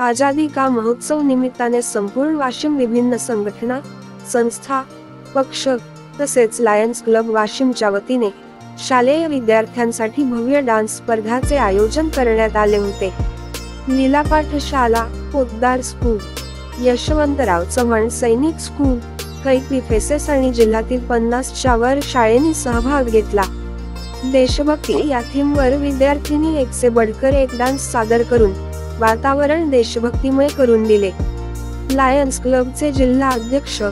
आजादी का महोत्सव निमित्ताने संपूर्ण वाशिम विभिन्न संघटना, संस्था, पक्ष तसेच लायन्स क्लब वाशिमच्या वतीने शालेय विद्यार्थ्यांसाठी भव्य डान्स स्पर्धाचे आयोजन करण्यात आले होते। लीला पाठशाला, पोतदार स्कूल, यशवंतराव चव्हाण सैनिक स्कूल, कैपी फेसेस आणि जिल्ह्यातील 50च्या वर शाळेंनी सहभाग घेतला। देशभक्ती या थीमवर विद्यार्थ्यांनी एक से बढ़कर एक डान्स सादर करून वातावरण देशभक्तीमय करून दिले। लायन्स क्लबचे जिल्हा अध्यक्ष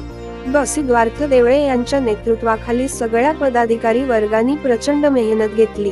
डॉ. सिद्धार्थ देवळे यांच्या नेतृत्वाखाली सगळ्या पदाधिकारी वर्गांनी प्रचंड मेहनत घेतली।